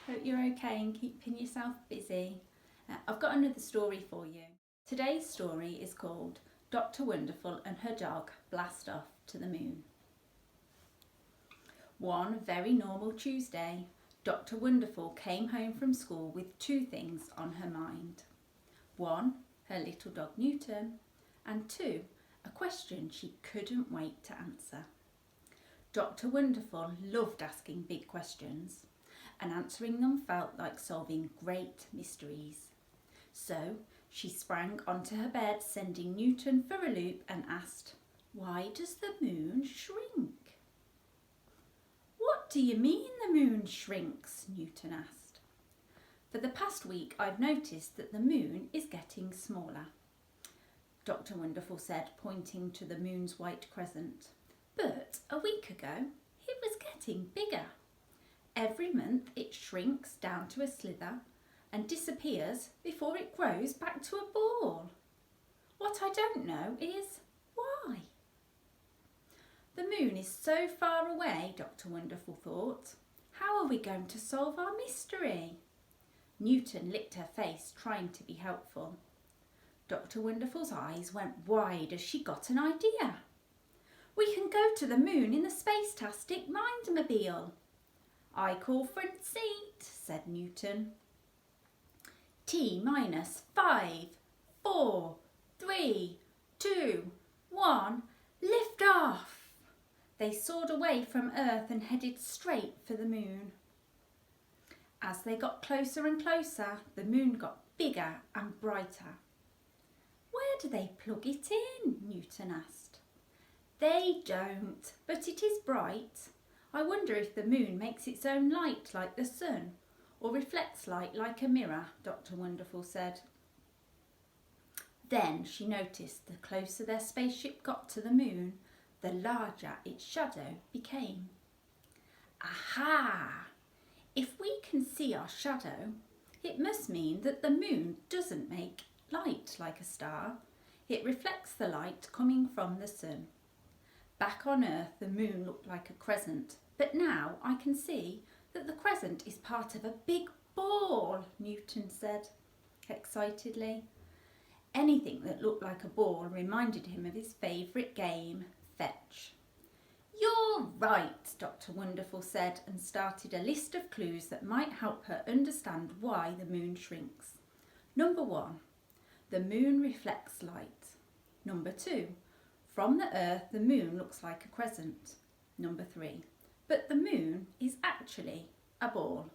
Hope you're okay and keeping yourself busy. I've got another story for you. Today's story is called Dr. Wonderful and her dog blast off to the moon. One very normal Tuesday, Dr. Wonderful came home from school with two things on her mind. One, her little dog Newton, and two, a question she couldn't wait to answer. Dr. Wonderful loved asking big questions, and answering them felt like solving great mysteries. So she sprang onto her bed, sending Newton for a loop, and asked, "Why does the moon shrink?" "What do you mean the moon shrinks?" Newton asked. "For the past week I've noticed that the moon is getting smaller," Dr. Wonderful said, pointing to the moon's white crescent. "But a week ago it was getting bigger. Every month it shrinks down to a slither and disappears before it grows back to a ball. What I don't know is why." The moon is so far away, Dr. Wonderful thought. How are we going to solve our mystery? Newton licked her face, trying to be helpful. Dr. Wonderful's eyes went wide as she got an idea. "We can go to the moon in the Space-tastic Mindmobile." "I call front seat," said Newton. T-5, 4, 3, 2, 1, lift off! They soared away from Earth and headed straight for the moon. As they got closer and closer, the moon got bigger and brighter. "Where do they plug it in?" Newton asked. "They don't, but it is bright. I wonder if the moon makes its own light like the sun, or reflects light like a mirror," Dr. Wonderful said. Then she noticed the closer their spaceship got to the moon, the larger its shadow became. Aha! If we can see our shadow, it must mean that the moon doesn't make light like a star. It reflects the light coming from the sun. Back on Earth, the moon looked like a crescent, but now I can see that the crescent is part of a big ball, Newton said excitedly. Anything that looked like a ball reminded him of his favourite game, fetch. "You're right," Dr. Wonderful said, and started a list of clues that might help her understand why the moon shrinks. Number 1, the moon reflects light. Number 2, from the Earth the moon looks like a crescent. Number 3, but the moon is actually a ball.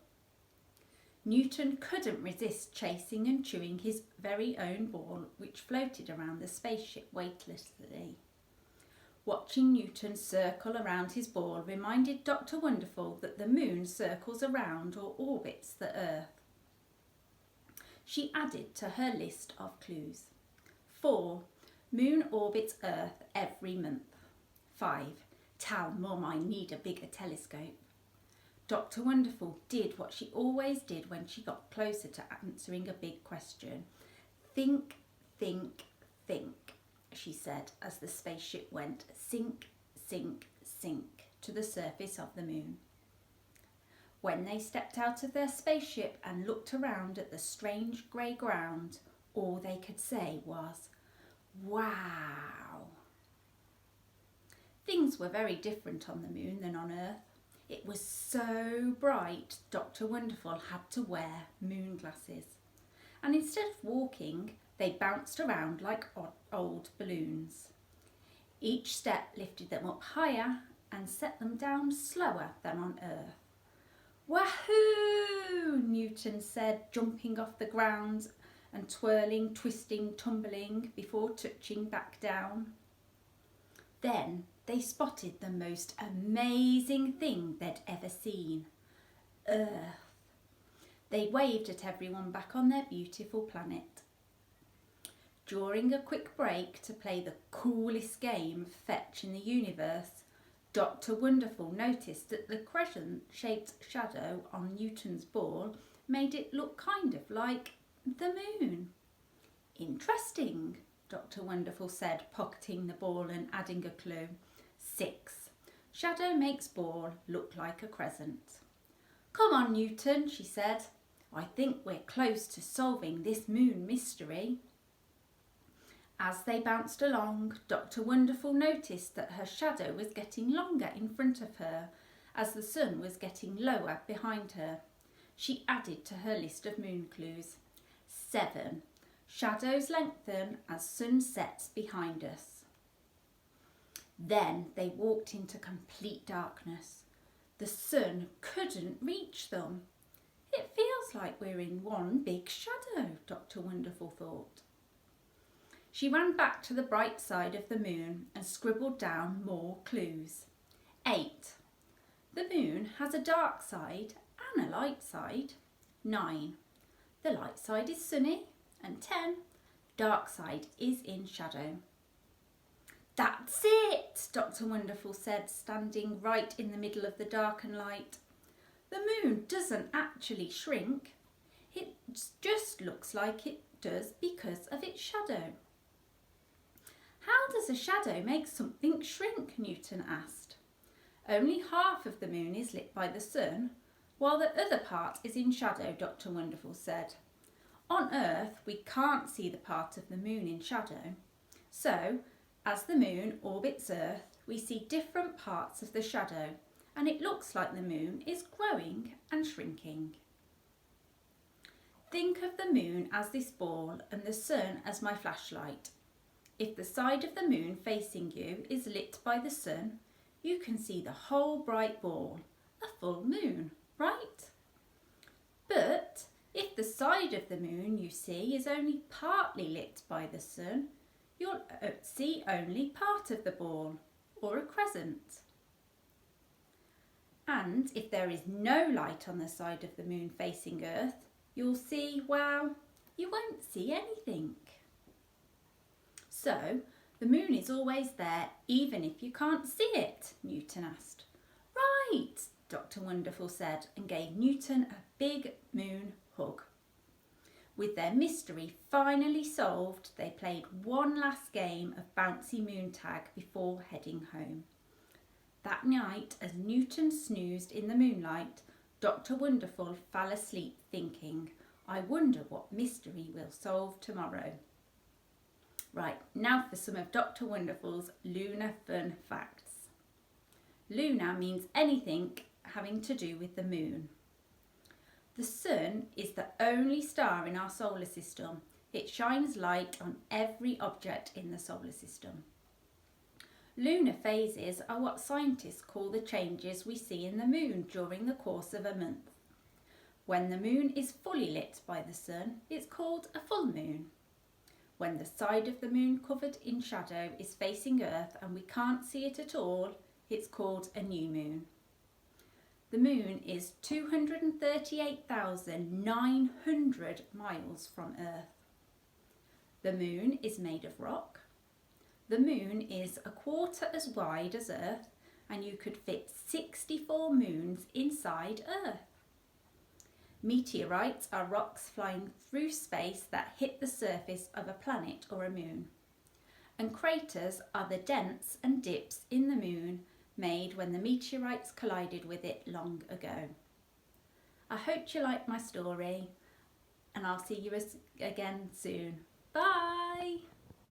Newton couldn't resist chasing and chewing his very own ball, which floated around the spaceship weightlessly. Watching Newton circle around his ball reminded Dr. Wonderful that the moon circles around or orbits the Earth. She added to her list of clues. 4, moon orbits Earth every month. 5, tell Mum I need a bigger telescope. Dr. Wonderful did what she always did when she got closer to answering a big question. "Think, think, think," she said as the spaceship went sink, sink, sink to the surface of the moon. When they stepped out of their spaceship and looked around at the strange grey ground, all they could say was, "Wow!" Things were very different on the moon than on Earth. It was so bright, Dr. Wonderful had to wear moon glasses. And instead of walking, they bounced around like old balloons. Each step lifted them up higher and set them down slower than on Earth. "Wahoo!" Newton said, jumping off the ground and twirling, twisting, tumbling before touching back down. Then they spotted the most amazing thing they'd ever seen, Earth. They waved at everyone back on their beautiful planet. During a quick break to play the coolest game, fetch, in the universe, Dr. Wonderful noticed that the crescent-shaped shadow on Newton's ball made it look kind of like the moon. "Interesting," Dr. Wonderful said, pocketing the ball and adding a clue. 6, shadow makes ball look like a crescent. "Come on, Newton," she said. "I think we're close to solving this moon mystery." As they bounced along, Dr. Wonderful noticed that her shadow was getting longer in front of her as the sun was getting lower behind her. She added to her list of moon clues. 7. Shadows lengthen as sun sets behind us. Then they walked into complete darkness. The sun couldn't reach them. "It feels like we're in one big shadow," Dr. Wonderful thought. She ran back to the bright side of the moon and scribbled down more clues. 8. The moon has a dark side and a light side. 9. The light side is sunny. And 10. Dark side is in shadow. "That's it," Dr. Wonderful said, standing right in the middle of the dark and light. "The moon doesn't actually shrink. It just looks like it does because of its shadow." "How does a shadow make something shrink?" Newton asked. "Only half of the moon is lit by the sun, while the other part is in shadow," Dr. Wonderful said. "On Earth, we can't see the part of the moon in shadow. So, as the moon orbits Earth, we see different parts of the shadow, and it looks like the moon is growing and shrinking." "Think of the moon as this ball and the sun as my flashlight. If the side of the moon facing you is lit by the sun, you can see the whole bright ball, a full moon, right? But if the side of the moon you see is only partly lit by the sun, you'll see only part of the ball, or a crescent. And if there is no light on the side of the moon facing Earth, you'll see, well, you won't see anything." "So, the moon is always there, even if you can't see it?" Newton asked. "Right," Dr. Wonderful said, and gave Newton a big moon hug. With their mystery finally solved, they played one last game of bouncy moon tag before heading home. That night, as Newton snoozed in the moonlight, Dr. Wonderful fell asleep thinking, "I wonder what mystery we'll solve tomorrow." Right, now for some of Dr. Wonderful's lunar fun facts. Lunar means anything having to do with the moon. The sun is the only star in our solar system. It shines light on every object in the solar system. Lunar phases are what scientists call the changes we see in the moon during the course of a month. When the moon is fully lit by the sun, it's called a full moon. When the side of the moon covered in shadow is facing Earth and we can't see it at all, it's called a new moon. The moon is 238,900 miles from Earth. The moon is made of rock. The moon is a quarter as wide as Earth, and you could fit 64 moons inside Earth. Meteorites are rocks flying through space that hit the surface of a planet or a moon. And craters are the dents and dips in the moon made when the meteorites collided with it long ago. I hope you liked my story, and I'll see you again soon. Bye!